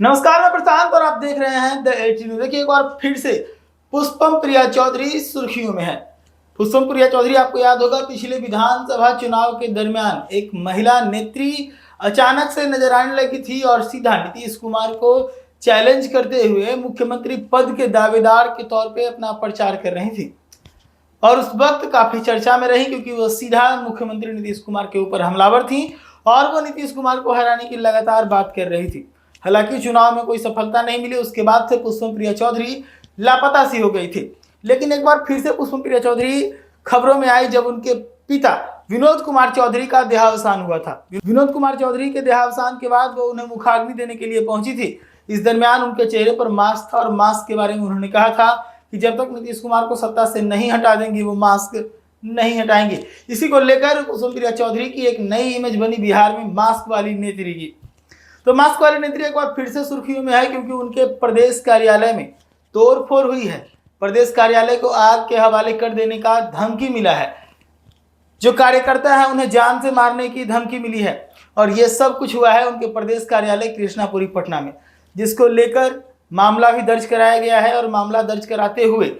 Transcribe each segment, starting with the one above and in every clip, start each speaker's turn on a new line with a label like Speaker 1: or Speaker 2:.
Speaker 1: नमस्कार, मैं प्रशांत और आप देख रहे हैं द 18 न्यूज़। देखिए, एक बार फिर से पुष्पम प्रिया चौधरी सुर्खियों में है। पुष्पम प्रिया चौधरी, आपको याद होगा, पिछले विधानसभा चुनाव के दरमियान एक महिला नेत्री अचानक से नजर आने लगी थी और सीधा नीतीश कुमार को चैलेंज करते हुए मुख्यमंत्री पद के दावेदार के तौर पे अपना प्रचार कर रही थी और उस वक्त काफी चर्चा में रही क्योंकि वो सीधा मुख्यमंत्री नीतीश कुमार के ऊपर हमलावर थी और वो नीतीश कुमार को हराने की लगातार बात कर रही थी। हालांकि चुनाव में कोई सफलता नहीं मिली। उसके बाद से पुष्पम प्रिया चौधरी लापता सी हो गई थी। लेकिन एक बार फिर से पुष्पम प्रिया चौधरी खबरों में आई जब उनके पिता विनोद कुमार चौधरी का देहावसान हुआ था। विनोद कुमार चौधरी के देहावसान के बाद वो उन्हें मुखाग्नि देने के लिए पहुंची थी। इस दरमियान उनके चेहरे पर मास्क था और मास्क के बारे में उन्होंने कहा था कि जब तक नीतीश कुमार को सत्ता से नहीं हटा देंगे वो मास्क नहीं हटाएंगे। इसी को लेकर पुष्पम प्रिया चौधरी की एक नई इमेज बनी बिहार में मास्क वाली नेत्री की। तो मास्क वाली नेत्री एक बार फिर से सुर्खियों में है क्योंकि उनके प्रदेश कार्यालय में तोड़फोड़ हुई है। प्रदेश कार्यालय को आग के हवाले कर देने का धमकी मिला है। जो कार्यकर्ता है उन्हें जान से मारने की धमकी मिली है और ये सब कुछ हुआ है उनके प्रदेश कार्यालय कृष्णापुरी पटना में, जिसको लेकर मामला भी दर्ज कराया गया है। और मामला दर्ज कराते हुए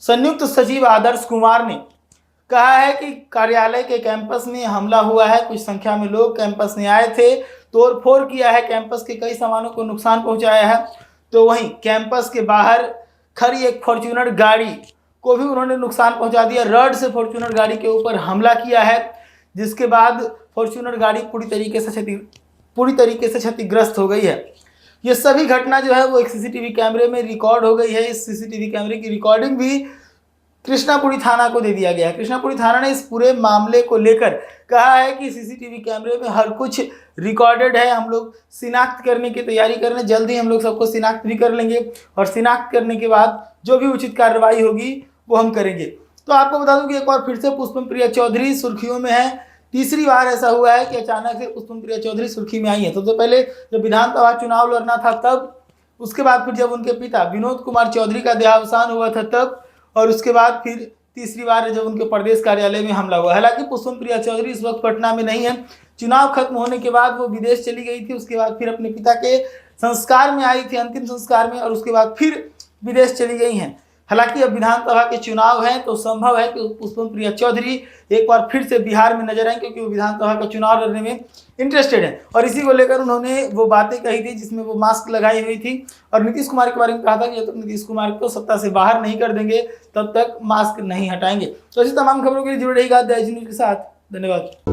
Speaker 1: संयुक्त सचिव आदर्श कुमार ने कहा है कि कार्यालय के कैंपस में हमला हुआ है। कुछ संख्या में लोग कैंपस में आए थे, तोड़फोड़ किया है, कैंपस के कई सामानों को नुकसान पहुंचाया है। तो वहीं कैंपस के बाहर खड़ी एक फॉर्च्यूनर गाड़ी को भी उन्होंने नुकसान पहुंचा दिया। रड से फॉर्च्यूनर गाड़ी के ऊपर हमला किया है, जिसके बाद फॉर्च्यूनर गाड़ी पूरी तरीके से क्षतिग्रस्त हो गई है। ये सभी घटना जो है वो एक सीसीटीवी कैमरे में रिकॉर्ड हो गई है। इस सीसीटीवी कैमरे की रिकॉर्डिंग भी कृष्णापुरी थाना को दे दिया गया है। कृष्णापुरी थाना ने इस पूरे मामले को लेकर कहा है कि सीसीटीवी कैमरे में हर कुछ रिकॉर्डेड है। हम लोग शिनाख्त करने की तैयारी कर रहे हैं, जल्दी हम लोग सबको शिनाख्त भी कर लेंगे और शिनाख्त करने के बाद जो भी उचित कार्रवाई होगी वो हम करेंगे। तो आपको बता दूं कि एक बार फिर से पुष्पम प्रिया चौधरी सुर्खियों में है। तीसरी बार ऐसा हुआ है कि अचानक से पुष्पम प्रिया चौधरी सुर्खी में आई है। सबसे पहले जब विधानसभा चुनाव लड़ना था तब, उसके बाद फिर जब उनके पिता विनोद कुमार चौधरी का देहावसान हुआ था तब, और उसके बाद फिर तीसरी बार जब उनके प्रदेश कार्यालय में हमला हुआ। हालांकि पुष्पम प्रिया चौधरी इस वक्त पटना में नहीं है। चुनाव खत्म होने के बाद वो विदेश चली गई थी। उसके बाद फिर अपने पिता के संस्कार में आई थी, अंतिम संस्कार में, और उसके बाद फिर विदेश चली गई हैं। हालांकि अब विधानसभा के चुनाव हैं तो संभव है कि पुष्पम प्रिया चौधरी एक बार फिर से बिहार में नजर आए क्योंकि वो विधानसभा का चुनाव लड़ने में इंटरेस्टेड है। और इसी को लेकर उन्होंने वो बातें कही थी जिसमें वो मास्क लगाई हुई थी और नीतीश कुमार के बारे में कहा था कि जब तक नीतीश कुमार को सत्ता से बाहर नहीं कर देंगे तब तक मास्क नहीं हटाएंगे। तो ऐसी तमाम खबरों के लिए जुड़े रहिएगा द 18 न्यूज़ के साथ। धन्यवाद।